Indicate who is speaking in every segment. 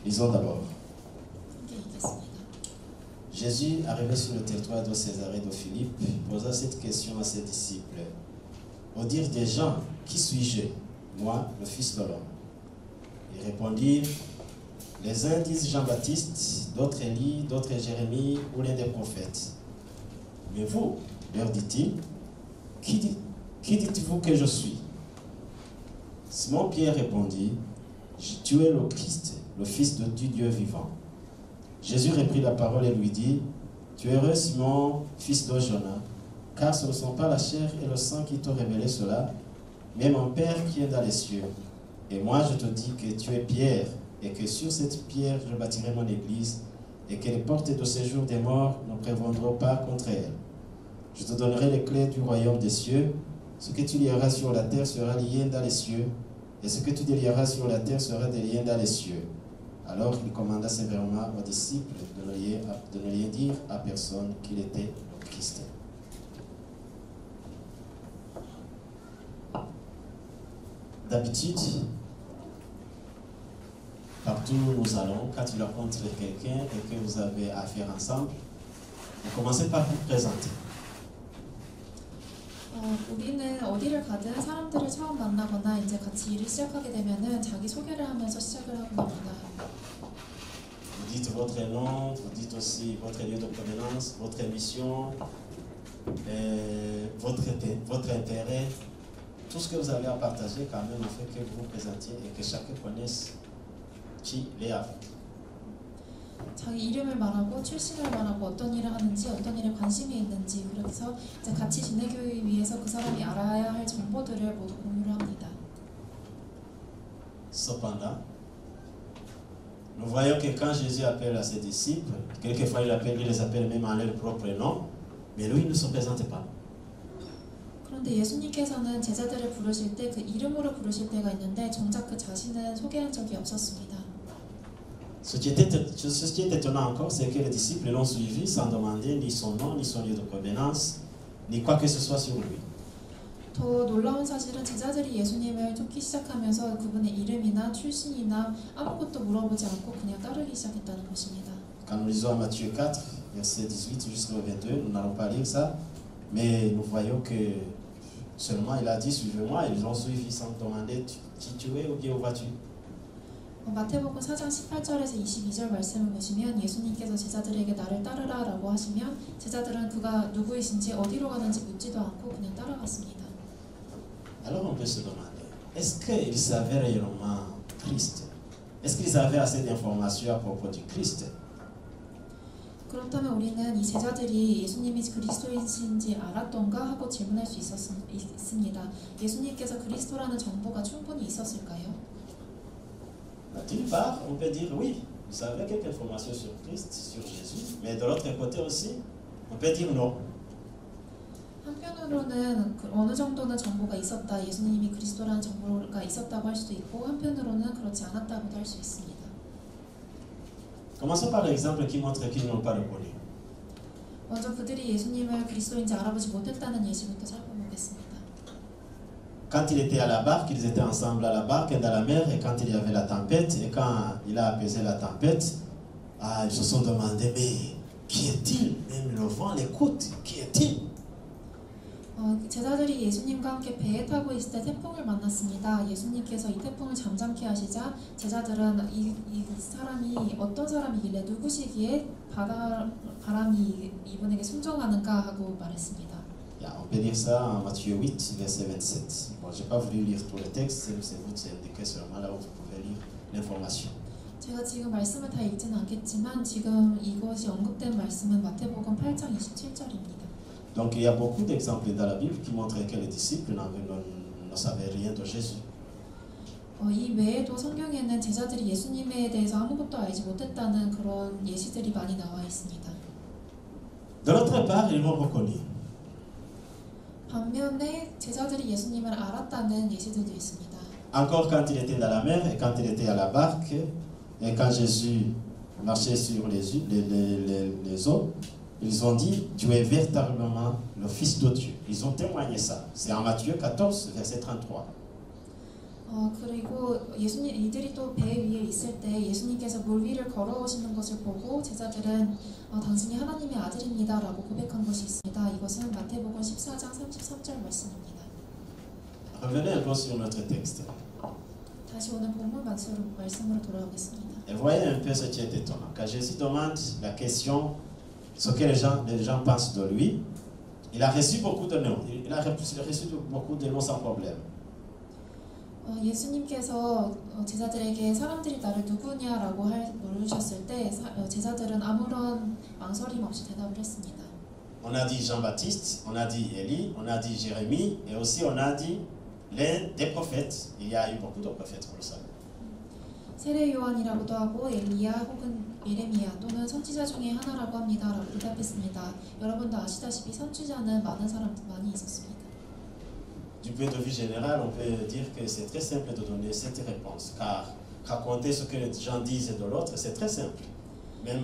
Speaker 1: Lisons d'abord.
Speaker 2: 함께 읽겠습니다.
Speaker 1: Jésus, arrivé sur le territoire de Césarée de Philippe, posa cette question à ses disciples. Au dire des gens, qui suis-je, moi, le Fils de l'homme? Ils répondirent, les uns disent Jean-Baptiste, d'autres Élie, d'autres Jérémie ou l'un des prophètes. Mais vous, leur dit-il, qui dites-vous que je suis? Simon Pierre répondit, tu es le Christ, le Fils du Dieu vivant. Jésus reprit la parole et lui dit, tu es heureux Simon, fils de Jonas, car ce ne sont pas la chair et le sang qui t'ont révélé cela, mais mon Père qui est dans les cieux. Et moi je te dis que tu es Pierre, et que sur cette pierre je bâtirai mon église, et que les portes de séjour des morts ne prévaudront pas contre elle. Je te donnerai les clés du royaume des cieux. Ce que tu lieras sur la terre sera lié dans les cieux, et ce que tu délieras sur la terre sera délié dans les cieux. Alors il commanda sévèrement aux disciples de ne rien dire à personne qu'il était le Christ. D'habitude, partout où nous allons, quand tu rencontres quelqu'un et que vous avez affaire ensemble, vous commencez par vous présenter.
Speaker 2: 우리는 어디를 가든 사람들을 처음 만나거나 이제 같이 일을 시작하게 되면은 자기 소개를 하면서 시작을 하고 합니다.
Speaker 1: Vous dites votre nom, vous dites aussi votre lieu de provenance, votre mission, votre intérêt, tout ce que vous avez à partager quand même fait que vous vous présentiez et que chacun connaisse qui est à vous.
Speaker 2: 자기 이름을 말하고 출신을 말하고 어떤 일을 하는지 어떤 일에 관심이 있는지 그렇게 해서 이제 같이 지내기 위해서 그 사람이 알아야 할 정보들을 모두 공유를 합니다.
Speaker 1: Cependant, nous voyons que quand Jésus appelle à ses disciples, quelquefois il les appelle même en leur propre nom, mais lui il ne se présente pas.
Speaker 2: 그런데 예수님께서는 제자들을 부르실 때 그 이름으로 부르실 때가 있는데 정작 그 자신은 소개한 적이 없었습니다.
Speaker 1: Ce qui est étonnant encore, c'est que les disciples l'ont suivi sans demander ni son nom, ni son lieu de provenance, ni quoi que ce soit sur lui.
Speaker 2: 더 놀라운 사실은 제자들이 예수님을 쫓기 시작하면서 그분의 이름이나 출신이나 아무것도 물어보지 않고 그냥 따르기 시작했다는 것입니다.
Speaker 1: Quand nous lisons Matthieu 4, verset 18 jusqu'au 22, nous n'allons pas lire ça, mais nous voyons que seulement il a dit suivez-moi et ils l'ont suivi sans demander qui tu es ou bien où vas-tu.
Speaker 2: 마태복음 4장 18절에서 22절 말씀을 보시면 예수님께서 제자들에게 나를 따르라라고 하시면 제자들은 그가 누구이신지 어디로 가는지 묻지도 않고 그냥 따라갔습니다.
Speaker 1: Alors on peut se demander, est-ce qu'ils savaient réellement Christ? Est-ce qu'ils avaient assez d'informations à propos du Christ?
Speaker 2: 그렇다면 우리는 이 제자들이 예수님이 그리스도이신지 알았던가 하고 질문할 수 있습니다. 예수님께서 그리스도라는 정보가 충분히 있었을까요?
Speaker 1: D'une part, on peut dire oui, ils avaient quelques informations sur Christ, sur Jésus, mais de l'autre côté aussi, on peut dire non.
Speaker 2: 한편으로는 어느 정도는 정보가 있었다, 예수님이 그리스도라는 정보가 있었다고 할 수도 있고 한편으로는 그렇지 않았다고도 할 수 있습니다.
Speaker 1: Commençons par l'exemple qui montre qu'ils n'ont pas reconnu.
Speaker 2: 먼저 그들이 예수님을 그리스도인지 알아보지 못했다는 예시부터 살펴보겠습니다.
Speaker 1: Quand il était à la barque, ils étaient ensemble à la barque et dans la mer, et quand il y avait la tempête, et quand il a apaisé la tempête, ils se sont demandé, mais qui est-il? Même le vent l'écoute, qui est-il?
Speaker 2: 제자들이 예수님과 함께 배에 타고 있을 때 태풍을 만났습니다. 예수님께서 이 태풍을 잠잠케 하시자 제자들은 이 사람이 어떤 사람이길래 누구시기에 바람이 이분에게 순종하는가 하고 말했습니다.
Speaker 1: On peut lire ça en Matthieu 8, verset 27. Bon, je n'ai pas voulu lire tout le texte, c'est vous qui indiquez seulement là où vous pouvez lire l'information.
Speaker 2: 제가 지금 말씀을 다 읽지는 않겠지만 지금 이것이 언급된 말씀은 마태복음 8장 27절입니다.
Speaker 1: Donc il y a beaucoup d'exemples dans la Bible qui montrent que les disciples ne savaient rien de Jésus.
Speaker 2: 이 외에도 성경에는 제자들이 예수님에 대해서 아무것도 알지 못했다는 그런 예시들이 많이 나와 있습니다.
Speaker 1: De l'autre part, ils l'ont reconnu.
Speaker 2: 반면에 제자들이 예수님을 알았다는 예시들도 있습니다.
Speaker 1: Encore quand il était dans la mer et quand il était à la barque et quand Jésus marchait sur les eaux, ils ont dit tu es véritablement le Fils de Dieu. Ils ont témoigné ça. C'est en Matthieu 14, verset 33.
Speaker 2: 그리고 이들이 또 배 위에 있을 때 예수님께서 물 위를 걸어오시는 것을 보고 제자들은 당신이 하나님의 아들입니다라고 고백한 것이 있습니다. 이것은 마태복음 14장 33절 말씀입니다.
Speaker 1: Revenez un peu sur notre texte.
Speaker 2: 다시 오늘 본문 말씀으로 돌아오겠습니다.
Speaker 1: Et voyez un peu ce qui est étonnant. Quand Jésus demande la question, ce que les gens pensent de lui, il a reçu beaucoup de noms. Il a reçu beaucoup de noms sans problème.
Speaker 2: 예수님께서 제자들에게 사람들이 나를 누구냐라고 물으셨을 때 제자들은 아무런 망설임 없이 대답을 했습니다.
Speaker 1: On a dit Jean-Baptiste, on a dit Élie, on a dit Jérémie, et aussi on a dit l'un des prophètes. Il y a eu beaucoup de prophètes, vous le savez.
Speaker 2: 세례 요한이라고도 하고 엘리야 혹은 예레미야 또는 선지자 중에 하나라고 합니다라고 대답했습니다. 여러분도 아시다시피 선지자는 많은 사람들 많이 있었습니다.
Speaker 1: Du point de vue général, on peut dire que c'est très simple de donner cette réponse, car raconter ce que les gens disent de l'autre, c'est très simple. Même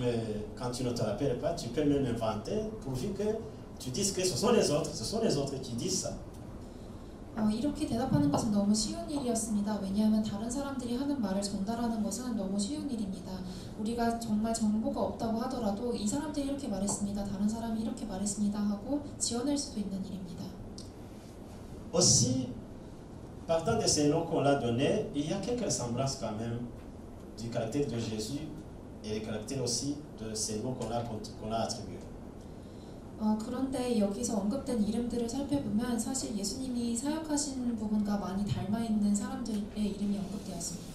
Speaker 1: quand tu ne te rappelles pas, tu peux même inventer pourvu que tu dises que ce sont les autres qui disent ça.
Speaker 2: 이렇게 대답하는 것은 너무 쉬운 일이었습니다. 왜냐하면 다른 사람들이 하는 말을 전달하는 것은 너무 쉬운 일입니다. 우리가 정말 정보가 없다고 하더라도 이 사람들이 이렇게 말했습니다. 다른 사람이 이렇게 말했습니다 하고 지어낼 수도 있는 일입니다.
Speaker 1: Aussi, partant de ces noms qu'on a donnés, il y a quelques ressemblances quand même du caractère de Jésus et le caractère aussi de ces noms qu'on a attribués.
Speaker 2: 그런데 여기서 언급된 이름들을 살펴보면 사실 예수님이 사역하신 부분과 많이 닮아있는 사람들의 이름이 언급되었습니다.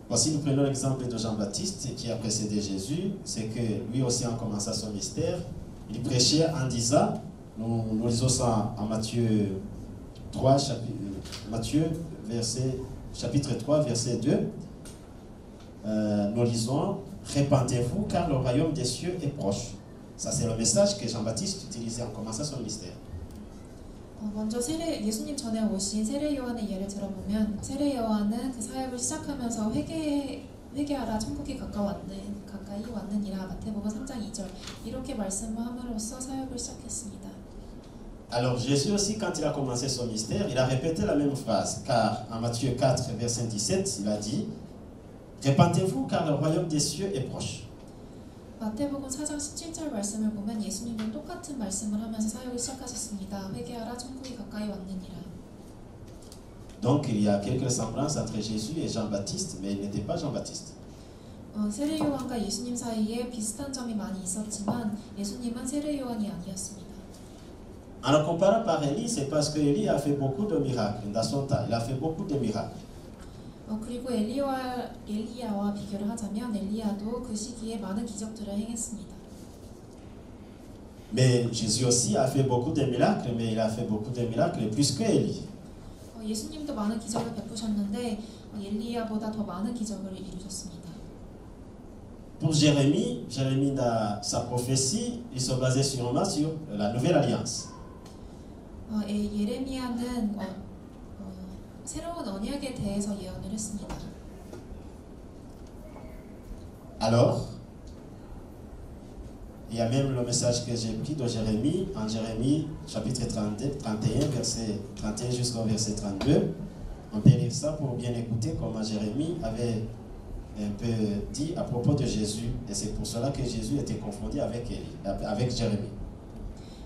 Speaker 1: Voici, nous prenons l'exemple de Jean-Baptiste qui a précédé Jésus. C'est que lui aussi, en commençant son mystère, il prêchait en disant, nous lisons ça en Matthieu 3, chapitre 3, verset 2. Nous lisons, répandez-vous car le royaume des cieux est proche. Ça, c'est le message que Jean-Baptiste utilisait en commençant son ministère.
Speaker 2: 먼저 예수님 전에 오신 세례 요한의 예를 들어보면 세례 요한은 그 사역을 시작하면서 회개하라 천국이 가까이 왔느니라 마태복음 3장 2절 이렇게 말씀함으로써 사역을 시작했습니다.
Speaker 1: Alors Jésus aussi, quand il a commencé son ministère, il a répété la même phrase, car en Matthieu 4, verset 17, il a dit « Répandez-vous car le royaume des cieux est proche ».
Speaker 2: 마태복음 4장 17절 말씀을 보면 예수님은 똑같은 말씀을 하면서 사역을 시작하셨습니다. 회개하라 천국이 가까이 왔느니라.
Speaker 1: Donc il y a quelques ressemblances entre Jésus et Jean-Baptiste, mais il n'était pas Jean-Baptiste.
Speaker 2: 세례 요한과 예수님 사이에 비슷한 점이 많이 있었지만 예수님은 세례 요한이 아니었습니다.
Speaker 1: En le comparant par Élie, c'est parce que Élie a fait beaucoup de miracles dans son temps. Il a fait beaucoup de miracles.
Speaker 2: 그리고 엘리야와 비교를 하자면 엘리야도 그 시기에 많은 기적들을 행했습니다.
Speaker 1: Mais Jésus aussi a fait beaucoup de miracles, mais il a fait beaucoup de miracles plus que Élie.
Speaker 2: 예수님도 많은 기적을 베푸셨는데 엘리야보다 더 많은 기적을 이루셨습니다.
Speaker 1: Pour Jérémie dans sa prophétie, il se basait sûrement sur la nouvelle alliance.
Speaker 2: 예레미야는 새로운 언약에 대해서 예언을 했습니다.
Speaker 1: Alors, il y a même le message que j'ai pris de Jérémie, en Jérémie chapitre 31, verset 31 jusqu'au verset 32. On peut lire ça pour bien écouter comment Jérémie avait un peu dit à propos de Jésus. Et c'est pour cela que Jésus était confondu avec Jérémie.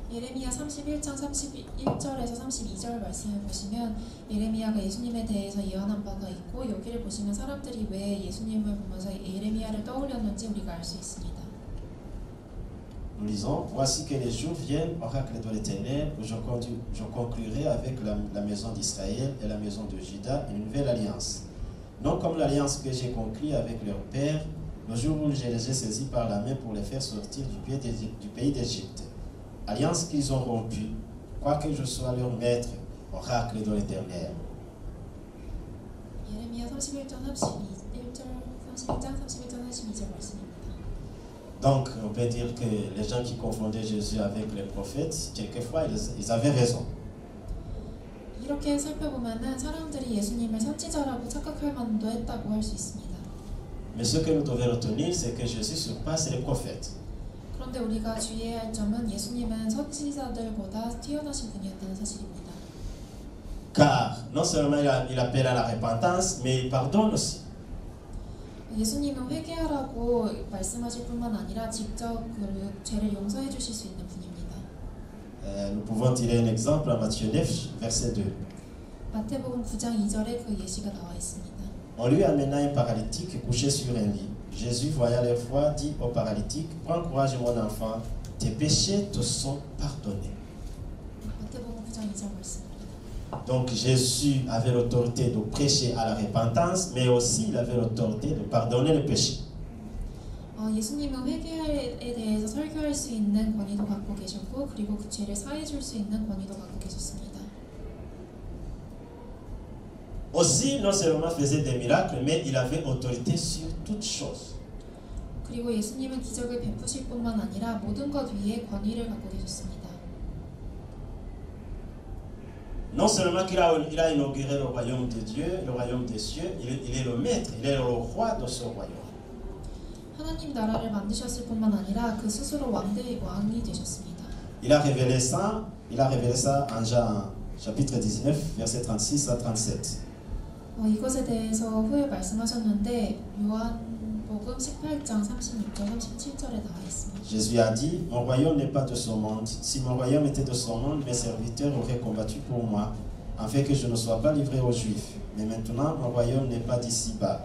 Speaker 2: 예레미야 31장 31절에서 32절 말씀을 보시면 예레미야가 예수님에 대해서 예언한 바가 있고 여기를 보시면 사람들이 왜 예수님을 보면서 예레미야를 떠올렸는지 우리가 알 수 있습니다.
Speaker 1: Nous lisons, voici que les jours viennent, oracle de l'Éternel, où je conclurai avec la maison d'Israël et la maison de Juda une nouvelle alliance. Non comme l'alliance que j'ai conclue avec leur père, le jour où je les ai saisis par la main pour les faire sortir du pays d'Égypte. Alliance qu'ils ont rompue, quoique je sois leur maître, oracle de l'Éternel.
Speaker 2: 예레미야 31장 32절 말씀입니다.
Speaker 1: Donc, on peut dire que les gens qui confondaient Jésus avec les prophètes, quelquefois, ils avaient raison.
Speaker 2: 이렇게 살펴보면은 사람들이 예수님을 선지자라고 착각할 만도 했다고 할 수 있습니다.
Speaker 1: Mais ce que nous devons retenir, c'est que Jésus surpasse les prophètes.
Speaker 2: 그런데 우리가 주의해야 할 점은 예수님은 선지자들보다 뛰어나신 분이었다는 사실입니다.
Speaker 1: Car non seulement il appelle à la repentance, mais il pardonne aussi.
Speaker 2: 예수님은 회개하라고 말씀하실 뿐만 아니라 직접 그 죄를 용서해 주실 수 있는 분입니다.
Speaker 1: Nous pouvons tirer un exemple à Matthieu 9, verset 2.
Speaker 2: 마태복음 9장 2절에 그 예시가 나와 있습니다.
Speaker 1: On lui amena un paralytique couché sur un lit. Jésus, voyant leur foi, dit au paralytique, « Prends courage, mon enfant, tes péchés te sont pardonnés. »
Speaker 2: 마태복음 9장 2절 말씀입니다.
Speaker 1: Donc Jésus avait l'autorité de prêcher à la repentance, mais aussi il avait l'autorité de pardonner les péchés.
Speaker 2: 예수님은 회개에 대해서 설교할 수 있는 권위도 갖고 계셨고, 그리고 그 죄를 사해 줄 수 있는 권위도 갖고 계셨습니다.
Speaker 1: Aussi, non seulement faisait des miracles, mais il avait autorité sur toutes choses.
Speaker 2: 그리고 예수님은 기적을 베푸실 뿐만 아니라 모든 것 위에 권위를 갖고 계셨습니다.
Speaker 1: Non seulement qu'il a inauguré le royaume de Dieu, le royaume des cieux, il est le maître, il est le roi de ce royaume.
Speaker 2: 하나님 나라를 만드셨을 뿐만 아니라 그 스스로 왕이 되셨습니다.
Speaker 1: Il a révélé ça en Jean chapitre 19, verset 36 à 37.
Speaker 2: 이것에 대해서 후에 말씀하셨는데 요한복음 18장 36절 37절에 나와 있습니다.
Speaker 1: Jésus a dit, mon royaume n'est pas de ce monde. Si mon royaume était de ce monde, mes serviteurs auraient combattu pour moi, afin que je ne sois pas livré aux Juifs. Mais maintenant, mon royaume n'est pas d'ici-bas.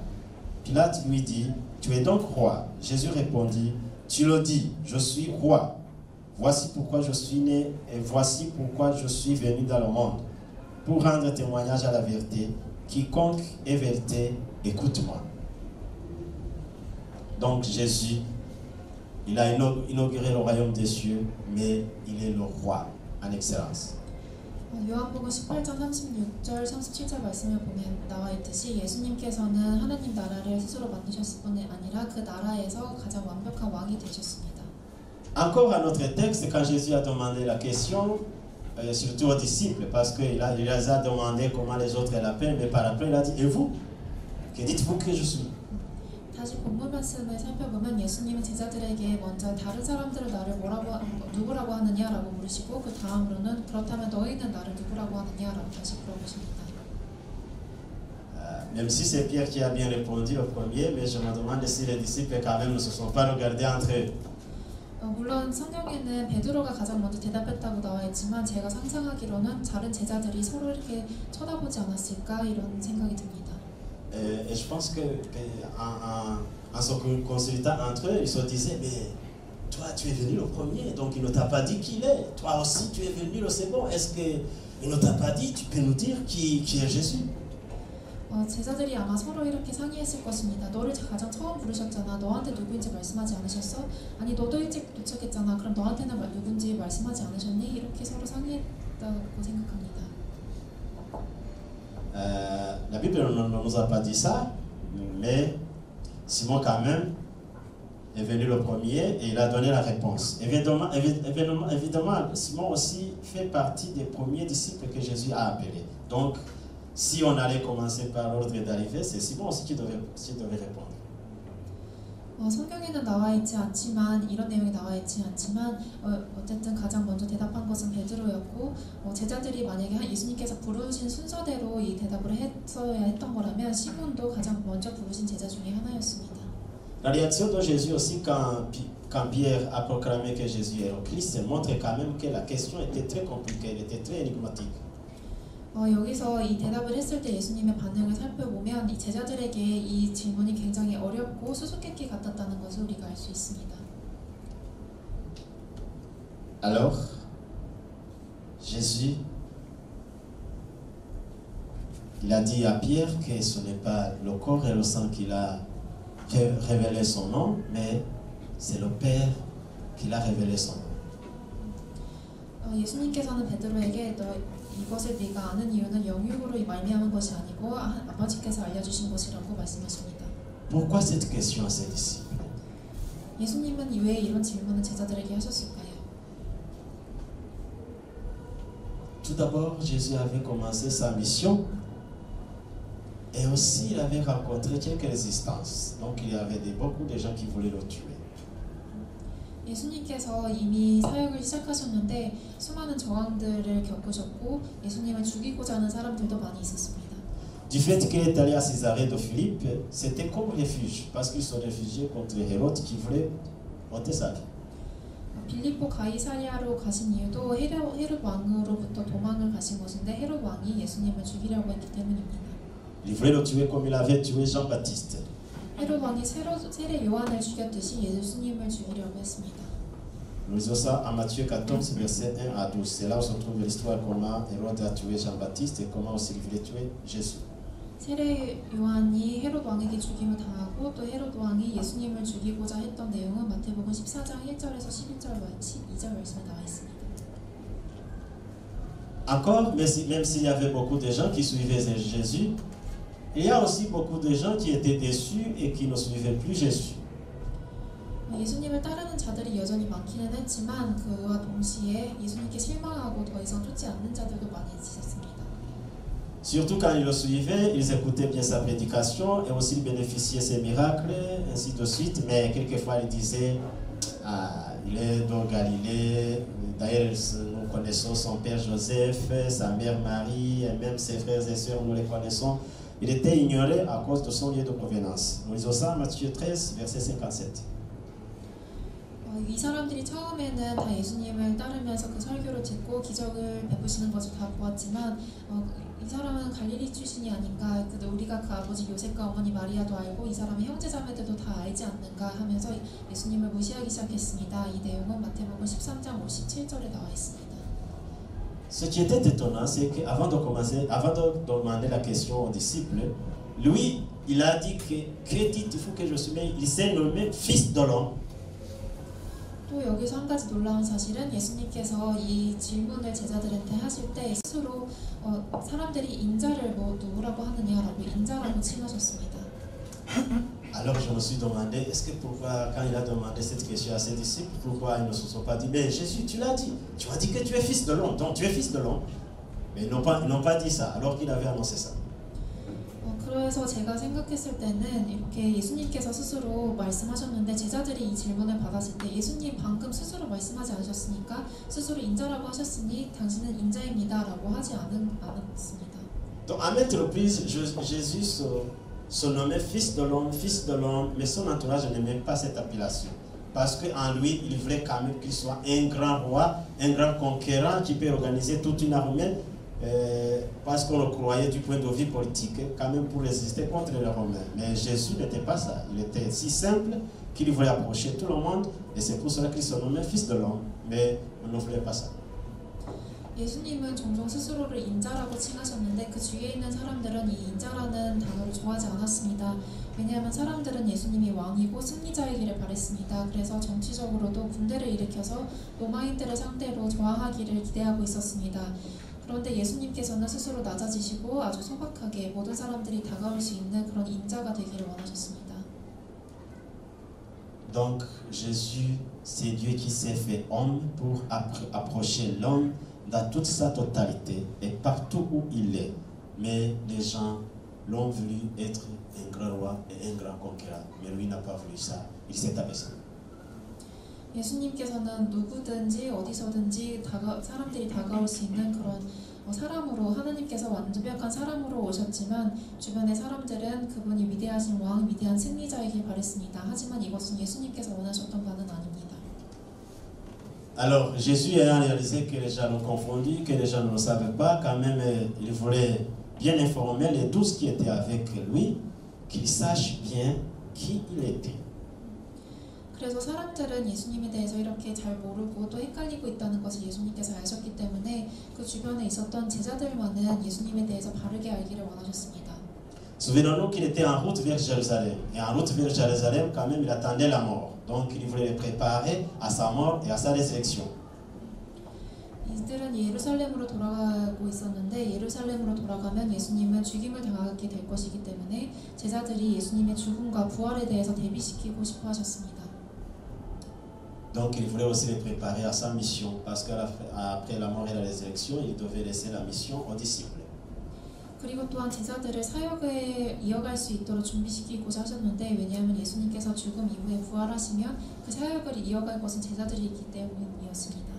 Speaker 1: Pilate lui dit, tu es donc roi. Jésus répondit, tu le dis, je suis roi. Voici pourquoi je suis né et voici pourquoi je suis venu dans le monde, pour rendre témoignage à la vérité. Quiconque est vérité, écoute-moi. Donc Jésus, il a inauguré le royaume des cieux, mais il est le roi en excellence.
Speaker 2: 요한복음 18장 36절 37절 말씀을 보면 나와 있듯이 예수님께서는 하나님 나라를 스스로 만드셨을 뿐 아니라 그 나라에서 가장 완벽한 왕이 되셨습니다.
Speaker 1: Encore un autre texte, quand Jésus a demandé la question, surtout aux disciples, parce qu'il les a demandé comment les autres l'appellent, mais par après il a dit, et vous, que dites-vous que je suis?
Speaker 2: 다시 본문 말씀을 살펴보면 예수님은 제자들에게 먼저 다른 사람들은 나를 누구라고 하느냐라고 물으시고 그 다음으로는 그렇다면 너희는 나를 누구라고 하느냐라고 다시 물어보십니다.
Speaker 1: Même si c'est Pierre qui a bien répondu au premier, mais je me demande si les disciples quand même ne se sont pas regardés entre eux.
Speaker 2: 물론 성경에는 베드로가 가장 먼저 대답했다고 나와 있지만 제가 상상하기로는 다른 제자들이 서로 이렇게 쳐다보지 않았을까 이런 생각이 듭니다.
Speaker 1: Et je pense qu'en se consultant entre eux, ils se disaient, mais toi tu es venu le premier, donc il ne t'a pas dit qui il est. Toi aussi tu es venu le second. Est-ce qu'il ne t'a pas dit, tu peux nous dire qui est Jésus?
Speaker 2: 제자들이 아마 서로 이렇게 상의했을 것입니다. 너를 가장 처음 부르셨잖아. 너한테 누구인지 말씀하지 않으셨어? 아니 너도 일찍 도착했잖아. 그럼 너한테는 누군지 말씀하지 않으셨니? 이렇게 서로 상의했다고 생각합니다.
Speaker 1: La Bible ne nous a pas dit ça, mais Simon quand même est venu le premier et il a donné la réponse. Évidemment, Simon aussi fait partie des premiers disciples que Jésus a appelés. Donc, si on allait commencer par l'ordre d'arrivée, c'est Simon aussi qui devait répondre.
Speaker 2: 성경에는 나와 있지 않지만 이런 내용이 나와 있지 않지만 어쨌든 가장 먼저 대답한 것은 베드로였고 제자들이 만약에 예수님께서 부르신 순서대로 이 대답을 했어야 했던 거라면 시몬도 가장 먼저 부르신 제자 중에 하나였습니다.
Speaker 1: La réaction de Jésus aussi quand Pierre a proclamé que Jésus est le Christ montre quand même que la question était très compliquée, elle était très énigmatique.
Speaker 2: 여기서 이 대답을 했을 때 예수님의 반응을 살펴보면 이 제자들에게 이 질문이 굉장히 어렵고 수수께끼 같았다는 것을 우리가 알 수 있습니다.
Speaker 1: Alors, Jésus, il a dit à Pierre que ce n'est pas le corps et le sang qui a révélé son nom, mais c'est le Père qui a révélé son nom.
Speaker 2: 예수님께서는 베드로에게 이것을 네가 아는 이유는 영육으로 말미암은 것이 아니고 아버지께서 알려주신 것이라고 말씀하십니다.
Speaker 1: Pourquoi cette question à ses disciples?
Speaker 2: 예수님은 왜 이런 질문을 제자들에게 하셨을까요?
Speaker 1: Tout d'abord, Jésus avait commencé sa mission et aussi il avait rencontré quelques résistances. Donc il y avait beaucoup de gens qui voulaient le tuer.
Speaker 2: 예수님께서 이미 사역을 시작하셨는데 수많은 저항들을 겪으셨고 예수님을 죽이고자 하는 사람들도 많이 있었습니다.
Speaker 1: Du fait qu'il est allé à Césarée de Philippe, c'était comme refuge, parce qu'ils sont réfugiés contre Hérode qui voulait ôter sa vie.
Speaker 2: 빌립보 가이사리아로 가신 이유도 헤롯 왕으로부터 도망을 가신 것인데 헤롯 왕이 예수님을 죽이려고 했기 때문입니다.
Speaker 1: Il voulait le tuer comme il avait tué Jean-Baptiste.
Speaker 2: 헤롯 왕이 세례 요한을 죽였듯이 예수님을 죽이려고 했습니다.
Speaker 1: Nous lisons ça en Matthieu 14, versets 1 à 12. C'est là où se trouve l'histoire comment Hérode a tué Jean-Baptiste et comment aussi il voulait tuer Jésus.
Speaker 2: 세례 요한이 헤롯 왕에게 죽임을 당하고 또 헤롯 왕이 예수님을 죽이고자 했던 내용은 마태복음 14장 1절에서 12절 말씀에 나와 있습니다.
Speaker 1: Encore, même s'il y avait beaucoup de gens qui suivaient Jésus, il y a aussi beaucoup de gens qui étaient déçus et qui ne suivaient plus Jésus.
Speaker 2: 예수님을 따르는 자들이 여전히 많기는 했지만 그와 동시에 예수님께 실망하고 더 이상 쫓지 않는 자들도 많이 있었습니다.
Speaker 1: Surtout quand ils le suivaient, ils écoutaient bien sa prédication et aussi ils bénéficiaient de ses miracles, ainsi de suite. Mais quelquefois ils disaient, il est de Galilée. D'ailleurs, nous connaissons son père Joseph, sa mère Marie, et même ses frères et sœurs, nous les connaissons. Il était ignoré à cause de son lieu de provenance. Nous lisons ça, Matthieu 13, verset 57.
Speaker 2: 이 사람들이 처음에는 다 예수님을 따르면서 그 설교를 듣고 기적을 베푸시는 것을 다 보았지만 이 사람은 갈릴리 출신이 아닌가, 우리가 그 아버지 요셉과 어머니 마리아도 알고 이 사람의 형제자매들도 다 알지 않는가 하면서 예수님을 무시하기 시작했습니다. 이 내용은 마태복음 13장 57절에 나와 있습니다.
Speaker 1: Ce qui était étonnant, c'est qu'avant de demander la question aux disciples, lui, il a dit que dites-vous que je suis, mais il s'est nommé fils de l'homme.
Speaker 2: 또 여기서 한 가지 놀라운 사실은 예수님께서 이 질문을 제자들한테 하실 때 스스로 사람들이 인자를 누구라고 하느냐라고 인자라고 칭하셨습니다.
Speaker 1: Alors je me suis demandé, est-ce que pourquoi, quand il a demandé cette question à ses disciples, pourquoi ils ne se sont pas dit, mais Jésus, tu l'as dit, tu as dit que tu es fils de l'homme, donc tu es fils de l'homme. Mais ils n'ont pas dit ça, alors qu'il avait annoncé ça.
Speaker 2: 그래서 제가 생각했을 때는 이렇게 예수님께서 스스로 말씀하셨는데 제자들이 이 질문을 받았을 때 예수님 방금 스스로 말씀하지 않으셨으니까 스스로 인자라고 하셨으니 당신은 인자입니다라고 하지 않았습니다.
Speaker 1: Donc à maintes reprises, Jésus se nommait fils de l'homme, mais son entourage n'aimait pas cette appellation. Parce qu'en lui, il voulait quand même qu'il soit un grand roi, un grand conquérant qui peut organiser toute une armée. Parce qu'on le croyait du point de vue politique, quand même pour résister contre les Romains. Mais Jésus n'était pas ça. Il était si simple qu'il voulait approcher tout le monde, et c'est pour cela qu'il se nommait fils de l'homme. Mais on ne voulait pas ça.
Speaker 2: 예수님은 종종 스스로를 인자라고 칭하셨는데 그 주위에 있는 사람들은 이 인자라는 단어를 좋아하지 않았습니다. 왜냐하면 사람들은 예수님이 왕이고 승리자이기를 바랬습니다. 그래서 정치적으로도 군대를 일으켜서 로마인들을 상대로 저항하기를 기대하고 있었습니다. 그런데 예수님께서는 스스로 낮아지시고 아주 소박하게 모든 사람들이 다가올 수 있는 그런 인자가 되기를 원하셨습니다.
Speaker 1: Donc Jésus, c'est Dieu qui s'est fait homme pour approcher l'homme dans toute sa totalité et partout où il est. Mais les gens l'ont voulu être un grand roi et un grand conquérant. Mais lui n'a pas voulu ça. Il s'est abaissé.
Speaker 2: 예수님께서는 누구든지 어디서든지 사람들이 다가올 수 있는 그런 사람으로 하나님께서 완벽한 사람으로 오셨지만 주변의 사람들은 그분이 위대하신 왕, 위대한 승리자이길 바랬습니다. 하지만 이것은 예수님께서 원하셨던 바는 아닙니다.
Speaker 1: Alors Jésus ayant réalisé que les gens l'ont confondu, que les gens ne le savaient pas, quand même il voulait bien informer les 12 qui étaient avec lui, qu'ils sachent bien qui il était.
Speaker 2: 그래서 사람들은 예수님에 대해서 이렇게 잘 모르고 또 헷갈리고 있다는 것을 예수님께서 아셨기 때문에 그 주변에 있었던 제자들만은 예수님에 대해서 바르게 알기를 원하셨습니다.
Speaker 1: Souvenons-nous qu'il était en route vers Jérusalem. Et en route vers Jérusalem, quand même, il attendait la mort. Donc il voulait le préparer à sa mort et à sa résurrection.
Speaker 2: 이들은 예루살렘으로 돌아가고 있었는데 예루살렘으로 돌아가면 예수님은 죽임을 당하게 될 것이기 때문에 제자들이 예수님의 죽음과 부활에 대해서 대비시키고 싶어 하셨습니다.
Speaker 1: Donc il voulait aussi les préparer à sa mission, parce qu'après la mort et la résurrection, il devait laisser la mission aux disciples.
Speaker 2: 그리고 또한 제자들을 사역에 이어갈 수 있도록 준비시키고자 하셨는데 왜냐하면 예수님께서 죽음 이후에 부활하시면 그 사역을 이어갈 것은 제자들이기 때문이었습니다.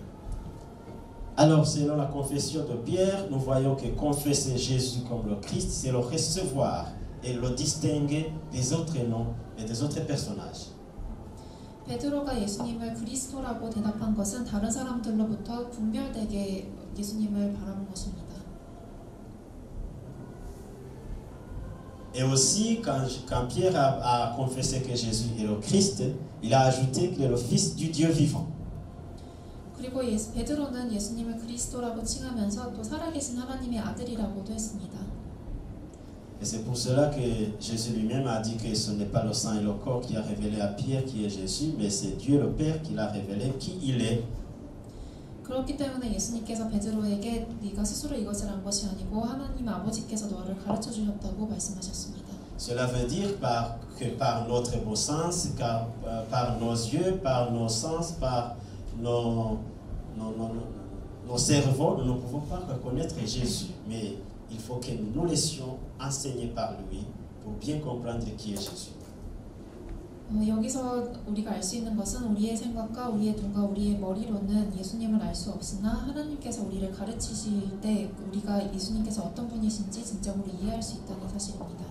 Speaker 1: Alors, selon la confession de Pierre, nous voyons que confesser Jésus comme le Christ, c'est le recevoir et le distinguer des autres noms et des autres personnages.
Speaker 2: 베드로가 예수님을 그리스도라고 대답한 것은 다른 사람들로부터 분별되게 예수님을 바라본 것입니다.
Speaker 1: Et aussi, quand Pierre a confessé que Jésus est le Christ, il a ajouté qu'il est le Fils du Dieu vivant.
Speaker 2: 그리고 베드로는 예수님을 그리스도라고 칭하면서 또 살아계신 하나님의 아들이라고도 했습니다.
Speaker 1: Et c'est pour cela que Jésus lui-même a dit que ce n'est pas le sang et le corps qui a révélé à Pierre qui est Jésus, mais c'est Dieu le Père qui l'a révélé qui il est.
Speaker 2: 그렇기 때문에 예수님께서 베드로에게 네가 스스로 이것을 한 것이 아니고 하나님 아버지께서 너를 가르쳐 주셨다고 말씀하셨습니다.
Speaker 1: Cela veut dire que par notre bon sens, par nos yeux, par nos sens, par nos cerveaux, nous ne pouvons pas reconnaître Jésus, mais il faut que nous nous laissions enseigner par lui pour bien comprendre qui est Jésus.
Speaker 2: 여기서 우리가 알 수 있는 것은 우리의 생각과 우리의 눈과 우리의 머리로는 예수님을 알 수 없으나 하나님께서 우리를 가르치실 때 우리가 예수님께서 어떤 분이신지 진정으로 이해할 수 있다는 사실입니다.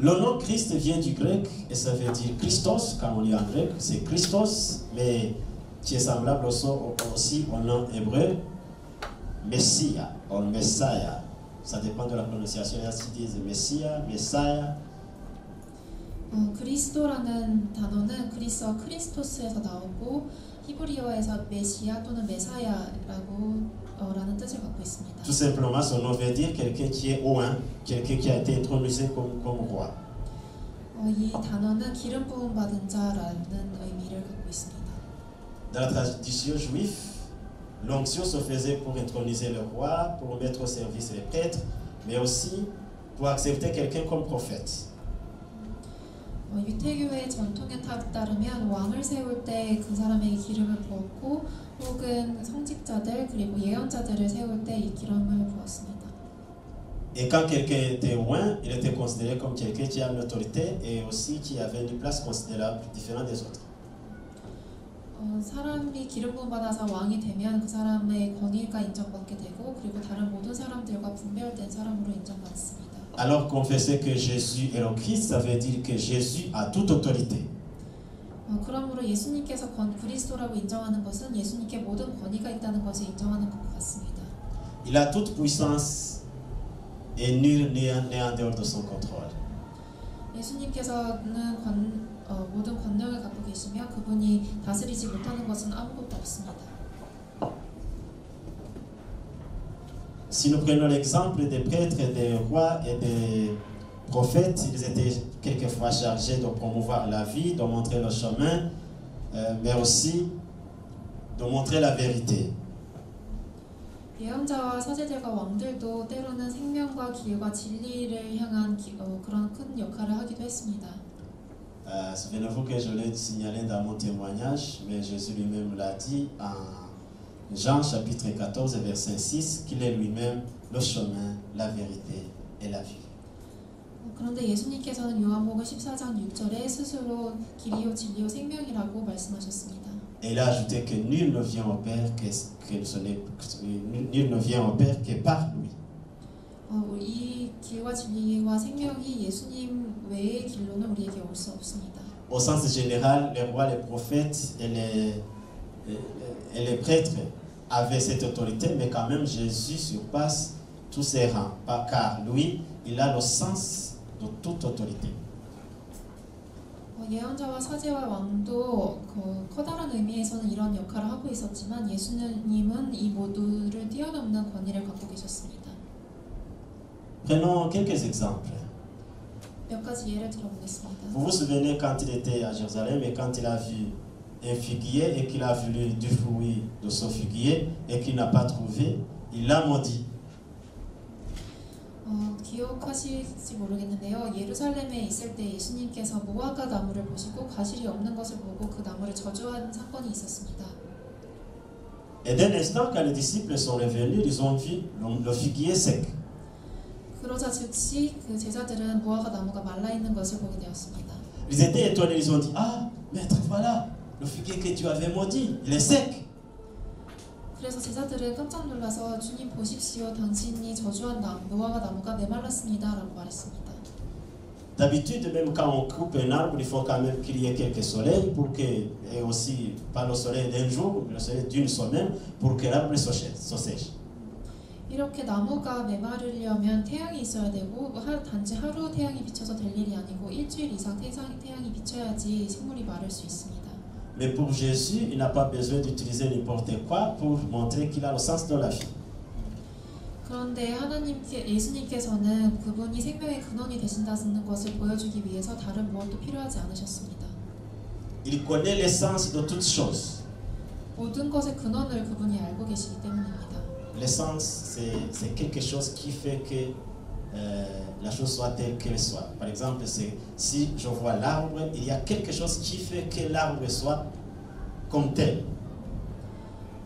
Speaker 1: Le nom Christ vient du grec et ça veut dire Christos, comme on dit en grec, c'est Christos, mais qui est semblable aussi au nom hébreu, Messia, ou Messiah. Ça dépend de la prononciation. Il y a qui disent Messia, Messiah.
Speaker 2: 그리스도라는 단어는 그리스어 크리스토스에서 나오고 히브리어에서 메시아 또는 메사야라고 라는 뜻을 갖고 있습니다.
Speaker 1: Tout simplement, son nom veut dire quelqu'un qui est oint, quelqu'un qui a été intronisé comme roi.
Speaker 2: 이 단어는 기름 부음 받은 자라는 의미를 갖고 있습니다.
Speaker 1: Dans la tradition juive, l'onction se faisait pour introniser le roi, pour mettre au service les prêtres, mais aussi pour accepter quelqu'un comme prophète.
Speaker 2: 유태교의 전통에 따르면 왕을 세울 때 그 사람에게 기름을 부었고 혹은 성직자들 그리고 예언자들을 세울 때 이 기름을 부었습니다.
Speaker 1: Et quand quelqu'un était oint, il était considéré comme quelqu'un qui a une autorité et aussi qui avait une place considérable différente des autres.
Speaker 2: 사람이 기름 부음 받아서 왕이 되면 그 사람의 권위가 인정받게 되고 그리고 다른 모든 사람들과 분별된 사람으로 인정받습니다.
Speaker 1: Alors confesser que Jésus est le Christ, ça veut dire que Jésus a toute autorité.
Speaker 2: 그러므로 예수님께서 그리스도라고 인정하는 것은 예수님께 모든 권위가 있다는 것을 인정하는 것 같습니다.
Speaker 1: Il a toute puissance et nul n'est en dehors de son contrôle.
Speaker 2: 예수님께서는 모든 권능을 갖고 계시며 그분이 다스리지 못하는 것은 아무것도 없습니다.
Speaker 1: Si nous prenons l'exemple des prêtres, des rois et des prophètes, ils étaient quelquefois chargés de promouvoir la vie, de montrer le chemin, mais aussi de montrer la vérité.
Speaker 2: 예언자와 사제들과 왕들도 때로는 생명과 길과 진리를 향한 그런 큰 역할을 하기도 했습니다.
Speaker 1: Souvenez-vous que je l'ai signalé dans mon témoignage, mais Jésus lui-même l'a dit en Jean chapitre 14 verset 6 qu'il est lui-même le chemin, la vérité et la vie.
Speaker 2: 그런데 예수님께서는 요한복음 14장 6절에 스스로 길이요 진리요 생명이라고 말씀하셨습니다.
Speaker 1: Et il a ajouté que nul ne vient au Père nul ne vient au Père que par lui.
Speaker 2: 이 길과 진리와 생명이 예수님 외의 길로는 우리에게 올 수 없습니다.
Speaker 1: Au sens général, les rois, les prophètes et les prêtres avaient cette autorité, mais quand même Jésus surpasse tous ses rangs, car lui, il a le sens de toute autorité.
Speaker 2: 예언자와 사제와 왕도 커다란 의미에서는 이런 역할을 하고 있었지만 예수님은 이 모두를 뛰어넘는 권위를 갖고 계셨습니다.
Speaker 1: Prenons quelques exemples.
Speaker 2: 몇 가지 예를 들어보겠습니다.
Speaker 1: Vous vous souvenez quand il était à Jérusalem et quand il a vu un figuier et qu'il a voulu du fruit de ce figuier et qu'il n'a pas trouvé, il l'a maudit.
Speaker 2: 기억하실지 모르겠는데요. 예루살렘에 있을 때 예수님께서 무화과 나무를 보시고 과실이 없는 것을 보고 그 나무를 저주한 사건이 있었습니다.
Speaker 1: Et d'un instant, quand les disciples sont revenus, ils ont vu le figuier sec.
Speaker 2: 그러자 즉시 그 제자들은 무화과 나무가 말라 있는 것을 보게 되었습니다.
Speaker 1: Ils étaient étonnés, ils ont dit, ah, maître, voilà, le figuier que tu avais maudit, il est sec.
Speaker 2: 그래서 제자들은 깜짝 놀라서 주님 보십시오, 당신이 저주한 무화과 나무가 메말랐습니다 라고 말했습니다.
Speaker 1: D'habitude, même quand on coupe un arbre, il faut quand même qu'il y ait quelques soleils pour que, et aussi pas le soleil d'un jour, le soleil d'une semaine, pour que l'arbre se sèche.
Speaker 2: 이렇게 나무가 메마르려면 태양이 있어야 되고 단지 하루 태양이 비쳐서 될 일이 아니고 일주일 이상 태양이 비쳐야지 식물이 마를 수 있습니다.
Speaker 1: Mais pour Jésus, il n'a pas besoin d'utiliser n'importe quoi pour montrer qu'il a le sens de la vie.
Speaker 2: 그런데 예수님께서는 그분이 생명의 근원이 되신다는 것을 보여주기 위해서 다른 무엇도 필요하지 않으셨습니다.
Speaker 1: Il connaît l'essence de toutes choses.
Speaker 2: 모든 것의 근원을 그분이 알고 계시기 때문입니다.
Speaker 1: L'essence, c'est quelque chose qui fait que la chose soit telle qu'elle soit. Par exemple, si je vois l'arbre, il y a quelque chose qui fait que l'arbre soit comme tel.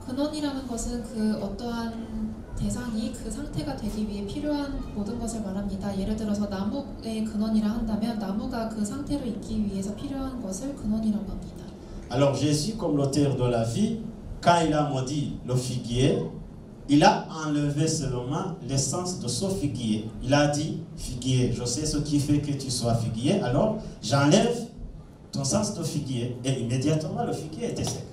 Speaker 2: 근원이라는 것은 그 어떠한 대상이 그 상태가 되기 위해 필요한 모든 것을 말합니다. 예를 들어서 나무의 근원이라 한다면 나무가 그 상태로 있기 위해서 필요한 것을 근원이라고 합니다.
Speaker 1: Alors Jésus, comme l'auteur de la vie, quand il a maudit le figuier, il a enlevé seulement l'essence de ce figuier. Il a dit, figuier, je sais ce qui fait que tu sois figuier, alors j'enlève ton sens de figuier. Et immédiatement, le figuier était sec.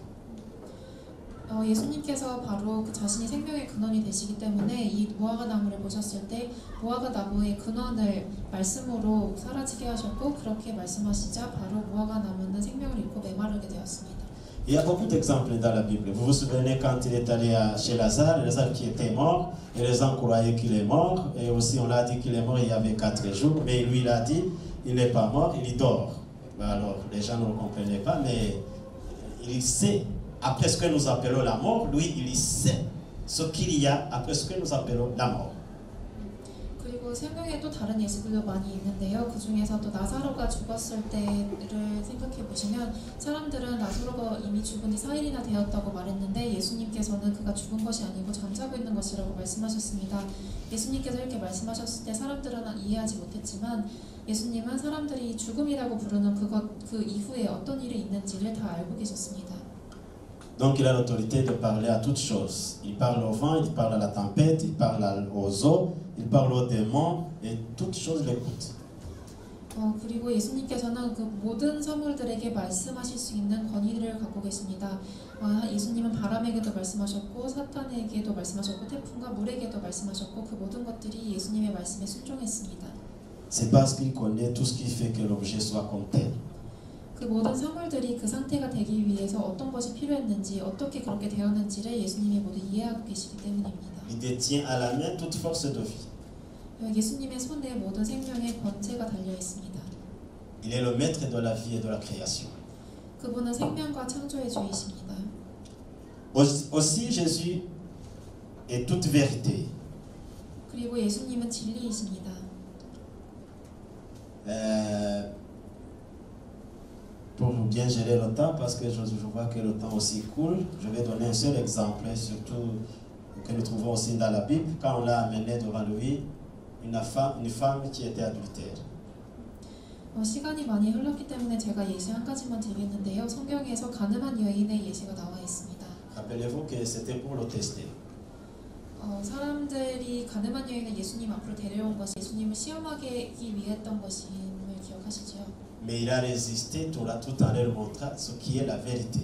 Speaker 2: 예수님께서 바로 그 자신이 생명의 근원이 되시기 때문에 이 무화과 나무를 보셨을 때 무화과 나무의 근원을 말씀으로 사라지게 하셨고 그렇게 말씀하시자 바로 무화과 나무는 생명을 잃고 메마르게 되었습니다.
Speaker 1: Il y a beaucoup d'exemples dans la Bible. Vous vous souvenez quand il est allé chez Lazare qui était mort, et les gens croyaient qu'il est mort, et aussi on l'a dit qu'il est mort il y avait 4 jours, mais lui il a dit il n'est pas mort, il dort. Alors les gens ne comprenaient pas, mais il sait, après ce que nous appelons la mort, lui il sait ce qu'il y a après ce que nous appelons la mort.
Speaker 2: 그리고 성경에 또 다른 예시들도 많이 있는데요. 그 중에서도 나사로가 죽었을 때를 생각해 보시면 사람들은 나사로가 이미 죽은 지 4일이나 되었다고 말했는데 예수님께서는 그가 죽은 것이 아니고 잠자고 있는 것이라고 말씀하셨습니다. 예수님께서 이렇게 말씀하셨을 때 사람들은 이해하지 못했지만 예수님은 사람들이 죽음이라고 부르는 그 이후에 어떤 일이 있는지를 다 알고 계셨습니다.
Speaker 1: Donc il a l'autorité de parler à toutes choses. Il parle au vent, il parle à la tempête, il parle aux eaux, il parle aux démons et toutes choses l'écoutent.
Speaker 2: 그리고 예수님께서는 그 모든 사물들에게 말씀하실 수 있는 권위를 갖고 계십니다. 예수님은 바람에게도 말씀하셨고 사탄에게도 말씀하셨고 태풍과 물에게도 말씀하셨고 그 모든 것들이 예수님의 말씀에 순종했습니다.
Speaker 1: C'est parce qu'il connaît tout ce qui fait que l'objet soit comme tel.
Speaker 2: 그 모든 사물들이 그 상태가 되기 위해서 어떤 것이 필요했는지 어떻게 그렇게 되었는지를 예수님이 모두 이해하고 계시기 때문입니다.
Speaker 1: Il détient à la main toute force de vie.
Speaker 2: 예수님의 손에 모든 생명의 권세가 달려 있습니다.
Speaker 1: Il est le maître de la vie et de la création.
Speaker 2: 그분은 생명과 창조의 주이십니다.
Speaker 1: Aussi Jésus est toute vérité.
Speaker 2: 그리고 예수님은 진리이십니다.
Speaker 1: Pour bien gérer le temps, parce que je vois que le temps aussi coule, je vais donner un seul exemple, surtout que nous trouvons aussi dans la Bible, quand on l'a amené devant lui, une femme qui était adultère.
Speaker 2: 시간이 많이 흘렀기 때문에 제가 예시 한 가지만 드리겠는데요. 성경에서 가늠한 여인의 예시가 나와 있습니다.
Speaker 1: Rappelez-vous que c'était pour le tester.
Speaker 2: 사람들이 가늠한 여인을 예수님 앞으로 데려온 것이 예수님을 시험하기 위해 했던 것임을 기억하시죠?
Speaker 1: Mais il a résisté tout en leur montrant ce qui est la vérité.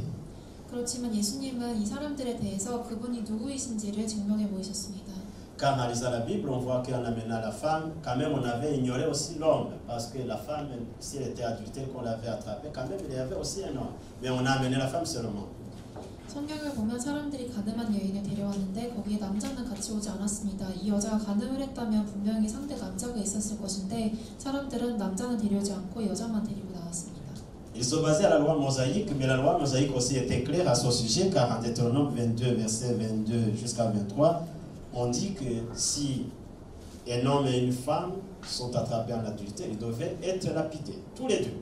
Speaker 2: 그렇지만 예수님은 이 사람들에 대해서 그분이 누구이신지를 증명해 보이셨습니다.
Speaker 1: Quand on analyse la Bible, on voit qu'en amenant la femme, quand même on avait ignoré aussi l'homme, parce que la femme, si elle était adultère, qu'on l'avait attrapée, quand même il y avait aussi un homme. Mais on a amené la femme seulement.
Speaker 2: 성경을 보면 사람들이 가늠한 여인을 데려왔는데 거기에 남자는 같이 오지 않았습니다. 이 여자가 가늠을 했다면 분명히 상대 남자가 있었을 것인데 사람들은 남자는 데려오지 않고 여자만 데리고 나왔습니다.
Speaker 1: Il se basait à la loi mosaïque, mais la loi mosaïque aussi était claire à ce sujet, car en Deutéronome 22, verset 22 jusqu'à 23, on dit que si un homme et une femme sont attrapés en adultère, ils devaient être lapidés, tous les deux.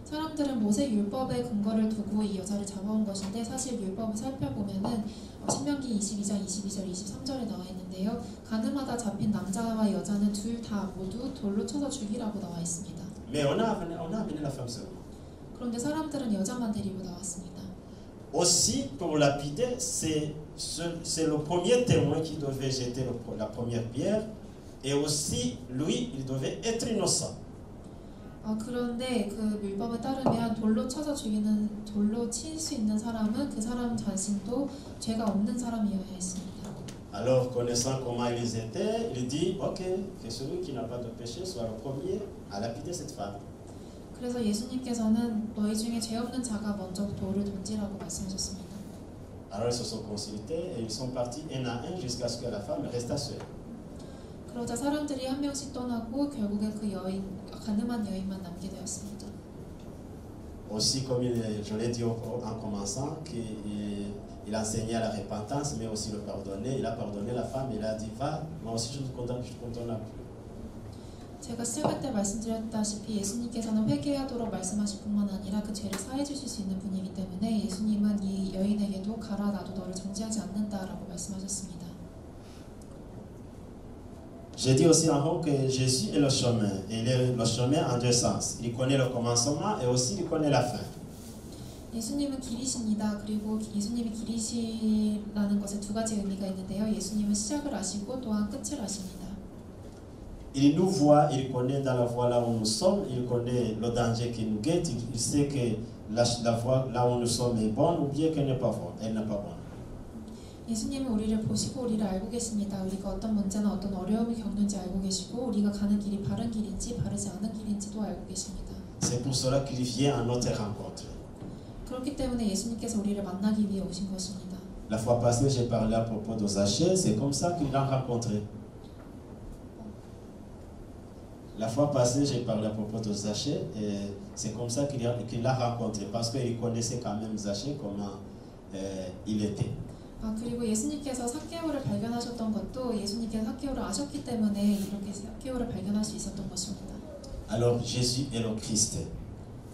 Speaker 2: 사람들은 모세 율법의 근거를 두고 이 여자를 잡아온 것인데 사실 율법을 살펴보면은 신명기 22장 22절 23절에 나와 있는데요. 가늠하다 잡힌 남자와 여자는 둘 다 모두 돌로 쳐서 죽이라고 나와 있습니다.
Speaker 1: Mais on a amené la femme seulement.
Speaker 2: 그런데 사람들은 여자만 데리고 나왔습니다.
Speaker 1: Aussi, pour lapider, c'est le premier témoin qui devait jeter la première pierre. Et aussi, lui, il devait être innocent.
Speaker 2: 그런데 그 율법에 따르면 돌로 쳐서 죽이는 돌로 칠 수 있는 사람은 그 사람 자신도 죄가 없는 사람이어야 했습니다.
Speaker 1: Alors, connaissant comment ils étaient, il dit, ok, que celui qui n'a pas de péché soit le premier à lapider cette femme.
Speaker 2: 그래서 예수님께서는 너희 중에 죄 없는 자가 먼저 돌을 던지라고 말씀하셨습니다.
Speaker 1: Alors, ils se sont consultés et ils sont partis un à un jusqu'à ce que la femme resta seule.
Speaker 2: 그러자 사람들이 한 명씩 떠나고 결국에 그 여인, 가늠한 여인만 남게 되었습니다.
Speaker 1: Aussi, comme je l'ai dit en commençant, qu'il enseignait à la repentance, mais aussi le pardonner. Il a pardonné la femme, il a dit, va, moi aussi je ne te condamne plus.
Speaker 2: 제가 시작할 때 말씀드렸다시피 예수님께서는 회개하도록 말씀하실 뿐만 아니라 그 죄를 사해 주실 수 있는 분이기 때문에 예수님은 이 여인에게도 가라, 나도 너를 정죄하지 않는다라고 말씀하셨습니다.
Speaker 1: J'ai dit aussi en haut que Jésus est le chemin. Il est le chemin en deux sens. Il connaît le commencement et aussi il connaît la fin.
Speaker 2: 예수님은 길이십니다. 그리고 예수님이 길이시라는 것에 두 가지 의미가 있는데요. 예수님은 시작을 아시고 또한 끝을 아십니다.
Speaker 1: Il nous voit, il connaît dans la voie là où nous sommes, il connaît le danger qui nous guette, il sait que la voie là où nous sommes est bonne ou bien qu'elle n'est pas bonne. Elle n'est pas bonne.
Speaker 2: 예수님은 우리를 보시고 우리를 알고 계십니다. 우리가 어떤 문제나 어떤 어려움을 겪는지 알고 계시고 우리가 가는 길이 바른 길인지 바르지 않은 길인지도 알고 계십니다.
Speaker 1: C'est pour cela qu'il vient à notre rencontre.
Speaker 2: 그렇기 때문에 예수님께서 우리를 만나기 위해 오신 것입니다.
Speaker 1: La fois passée, j'ai parlé à propos de Zachée, c'est comme ça qu'il l'a rencontré. La fois passée, j'ai parlé à propos de Zachée et c'est comme ça qu'il l'a rencontré parce qu'il connaissait quand même Zachée, comment il était.
Speaker 2: 그리고 예수님께서 삭개오를 발견하셨던 것도 예수님께서 삭개오를 아셨기 때문에 이렇게 삭개오를 발견할 수 있었던 것입니다.
Speaker 1: Alors Jésus est le Christ.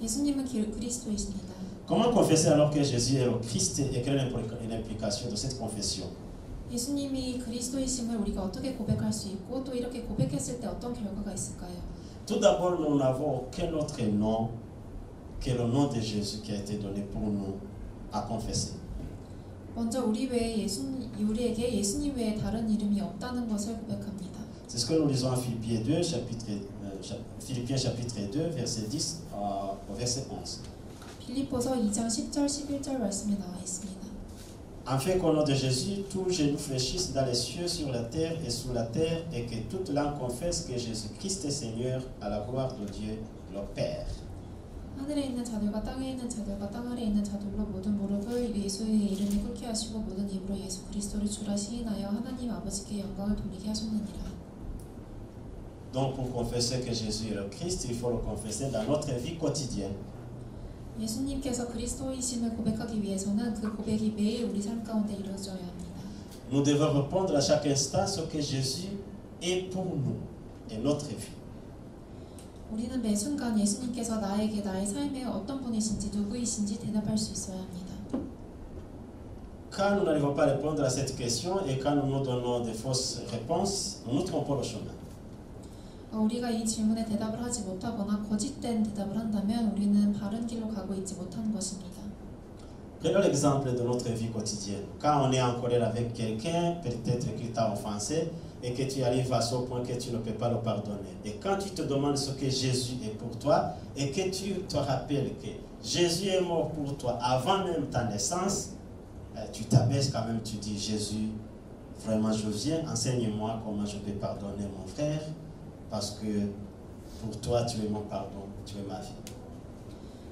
Speaker 2: 예수님은 그리스도이십니다.
Speaker 1: Comment confesser alors que Jésus est le Christ et quelle est l'implication de cette confession?
Speaker 2: 예수님이 그리스도이심을 우리가 어떻게 고백할 수 있고 또 이렇게 고백했을 때 어떤 결과가 있을까요?
Speaker 1: Tout d'abord, nous n'avons aucun autre nom que le nom de Jésus qui a été donné pour nous à confesser.
Speaker 2: 먼저 우리에게 예수님 외에 다른 이름이 없다는 것을 고백합니다.
Speaker 1: C'est ce que nous lisons en Philippiens chapitre 2, verset 10 au verset 11.
Speaker 2: 빌립보서 2장 10절 11절 말씀이 나와 있습니다.
Speaker 1: Afin qu'au nom de Jésus, tous genoux fléchissent dans les cieux, sur la terre et sous la terre, et que toute langue confesse que Jésus-Christ est Seigneur, à la gloire de Dieu, le Père.
Speaker 2: 하늘에 있는 자들과 땅에 있는 자들과 땅 아래에 있는 자들로 모든 무릎을 예수의 이름에 꿇게 하시고 모든 입으로 예수 그리스도를 주라 시인하여 하나님 아버지께 영광을 돌리게 하셨느니라.
Speaker 1: Donc pour confesser que Jésus est le Christ, il faut le confesser dans notre vie quotidienne.
Speaker 2: 예수님께서 그리스도이심을 고백하기 위해서는 그 고백이 매일 우리 삶 가운데 이루어져야 합니다.
Speaker 1: Nous devons répondre à chaque instant ce que Jésus est pour nous et notre vie.
Speaker 2: 우리는 매 순간 예수님께서 나에게 나의 삶에 어떤 분이신지 누구이신지 대답할 수 있어야 합니다.
Speaker 1: Quand nous n'arrivons pas à répondre à cette question et quand nous nous donnons des fausses réponses, nous nous trompons le chemin.
Speaker 2: 우리가 이 질문에 대답을 하지 못하거나 거짓된 대답을 한다면 우리는 바른 길로 가고 있지 못하는 것입니다.
Speaker 1: Prenons l'exemple de notre vie quotidienne. Quand on est en colère avec quelqu'un, peut-être qu'il t'a offensé et que tu arrives à ce point que tu ne peux pas le pardonner. Et quand tu te demandes ce que Jésus est pour toi et que tu te rappelles que Jésus est mort pour toi avant même ta naissance, tu t'abaisses quand même, tu dis Jésus, vraiment je viens, enseigne-moi comment je peux pardonner mon frère parce que pour toi tu es mon pardon, tu es ma vie.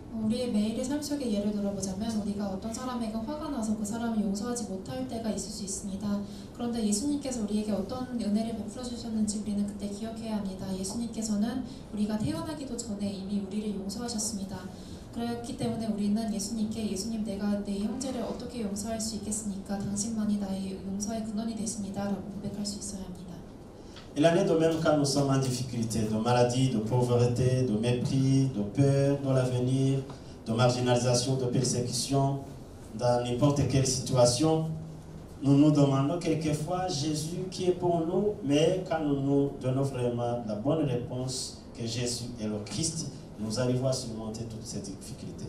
Speaker 2: 우리의 매일의 삶 속에 예를 들어보자면 우리가 어떤 사람에게 화가 나서 그 사람을 용서하지 못할 때가 있을 수 있습니다. 그런데 예수님께서 우리에게 어떤 은혜를 베풀어 주셨는지 우리는 그때 기억해야 합니다. 예수님께서는 우리가 태어나기도 전에 이미 우리를 용서하셨습니다. 그렇기 때문에 우리는 예수님께 예수님 내가 내 형제를 어떻게 용서할 수 있겠습니까? 당신만이 나의 용서의 근원이 되십니다. 라고 고백할 수 있어야 합니다.
Speaker 1: Il en est de même quand nous sommes en difficulté, de maladie, de pauvreté, de mépris, de peur de l'avenir, de marginalisation, de persécution, dans n'importe quelle situation. Nous nous demandons quelquefois Jésus qui est pour nous, mais quand nous nous donnons vraiment la bonne réponse que Jésus est le Christ, nous arrivons à surmonter toutes ces difficultés.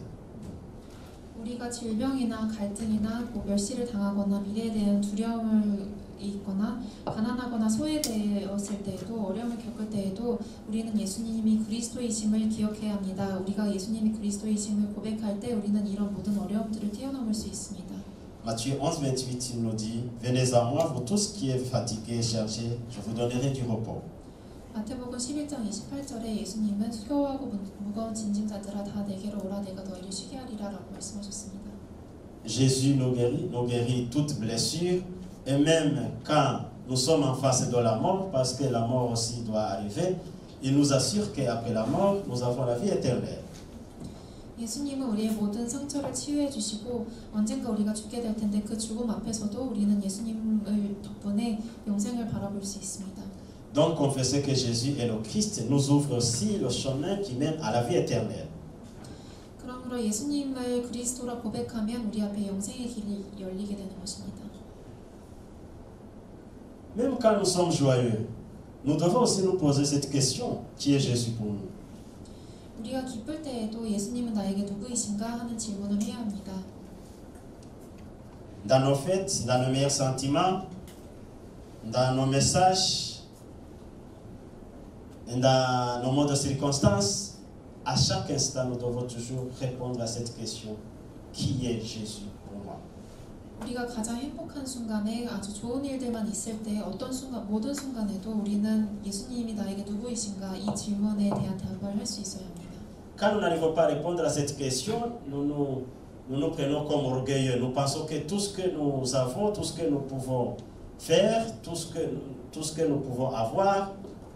Speaker 2: 우리가 질병이나 갈등이나 멸시를 당하거나 미래에 대한 두려움을 있거나 가난하거나 소외되었을 때에도 어려움을 겪을 때에도 우리는 예수님이 그리스도이심을 기억해야 합니다. 우리가 예수님이 그리스도이심을 고백할 때 우리는 이런 모든 어려움들을 뛰어넘을 수 있습니다.
Speaker 1: Matthieu 11:28 il nous dit Venez à moi vous tous qui êtes fatigués et chargés, je vous donnerai du repos.
Speaker 2: 마태복음 11장 28절에 예수님은 수고하고 무거운 짐진자들아 다 내게로 오라 내가 너희를 쉬게 하리라라고 말씀하셨습니다.
Speaker 1: Jésus nous guérit toute blessure et même quand nous sommes en face de la mort, parce que la mort aussi doit arriver, il nous assure qu'après la mort, nous avons la vie éternelle.
Speaker 2: 예수님은 우리의 모든 상처를 치유해 주시고 언젠가 우리가 죽게 될 텐데 그 죽음 앞에서도 우리는 예수님을 덕분에 영생을 바라볼 수 있습니다.
Speaker 1: Donc confesser que Jésus est le Christ nous ouvre aussi le chemin qui mène à la vie éternelle.
Speaker 2: 그러므로 예수님을 그리스도라 고백하면 우리 앞에 영생의 길이 열리게 되는 것입니다.
Speaker 1: Même quand nous sommes joyeux, nous devons aussi nous poser cette question, qui est Jésus pour nous?
Speaker 2: 우리가 기쁠 때에도 예수님은 나에게 누구이신가 하는 질문을 해야 합니다.
Speaker 1: Dans nos fêtes, dans nos meilleurs sentiments, dans nos messages, dans nos modes de circonstances, à chaque instant, nous devons toujours répondre à cette question, qui est Jésus pour moi?
Speaker 2: 우리가 가장 행복한 순간에 아주 좋은 일들만 있을 때 어떤 순간 모든 순간에도 우리는 예수님이 나에게 누구이신가 이 질문에 대한 답을 할 수 있어야 합니다.
Speaker 1: Quand nous n'arrivons pas à répondre à cette question, nous nous prenons comme orgueilleux. Nous pensons que tout ce que nous avons, tout ce que nous pouvons faire, tout ce que nous pouvons avoir,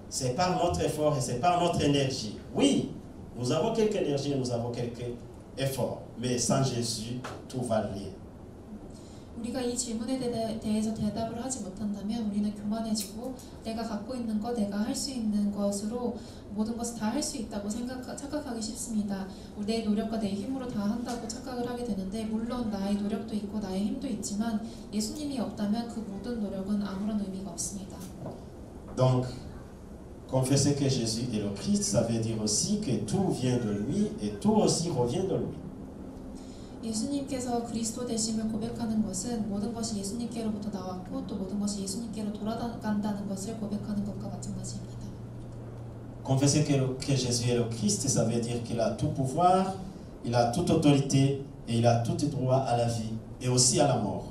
Speaker 1: c'est par notre effort et c'est par notre énergie. Oui, nous avons quelque énergie, nous avons quelque effort, mais sans Jésus, tout va rien.
Speaker 2: 우리가 이 질문에 대해서 대답을 하지 못한다면 우리는 교만해지고 내가 갖고 있는 것, 내가 할 수 있는 것으로 모든 것을 다 할 수 있다고 착각하기 쉽습니다. 내 노력과 내 힘으로 다 한다고 착각을 하게 되는데 물론 나의 노력도 있고 나의 힘도 있지만 예수님이 없다면 그 모든 노력은 아무런 의미가 없습니다.
Speaker 1: Donc, confesser que Jésus est le Christ, ça veut dire aussi que tout vient de lui et tout aussi revient de lui.
Speaker 2: 예수님께서 그리스도 되심을 고백하는 것은 모든 것이 예수님께로부터 나왔고 또 모든 것이 예수님께로 돌아간다는 것을 고백하는 것과 마찬가지입니다.
Speaker 1: Confesser que Jésus est le Christ, ça veut dire qu'il a tout pouvoir, il a toute autorité et il a tout droit à la vie et aussi à la mort.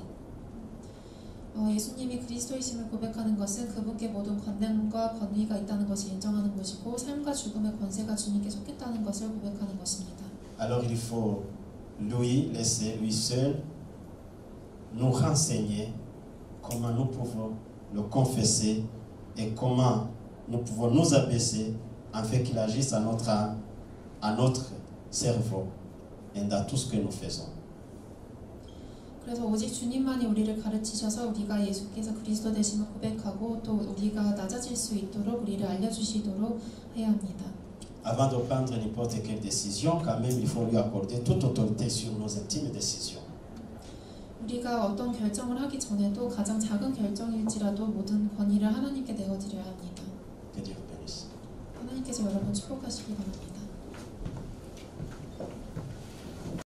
Speaker 2: 예수님이 그리스도이심을 고백하는 것은 그분께 모든 권능과 권위가 있다는 것을 인정하는 것이고 삶과 죽음의 권세가 주님께 속했다는 것을 고백하는 것입니다.
Speaker 1: Alors il faut lui laisser, lui seul, nous renseigner comment nous pouvons le confesser et comment nous pouvons nous abaisser afin qu'il agisse à notre âme, à notre cerveau et dans tout ce que nous faisons.
Speaker 2: 그래서 오직 주님만이 우리를 가르치셔서 우리가 예수께서 그리스도 되심을 고백하고 또 우리가 낮아질 수 있도록 우리를 알려주시도록 해야 합니다.
Speaker 1: Avant de prendre n'importe quelle décision, quand même, il faut lui accorder toute autorité sur nos intimes décisions.
Speaker 2: 우리가 어떤 결정을 하기 전에도 가장 작은 결정일지라도 모든 권위를 하나님께 내어드려야 합니다.
Speaker 1: Que Dieu vous bénisse.
Speaker 2: 하나님께서 여러분 축복하시기 바랍니다.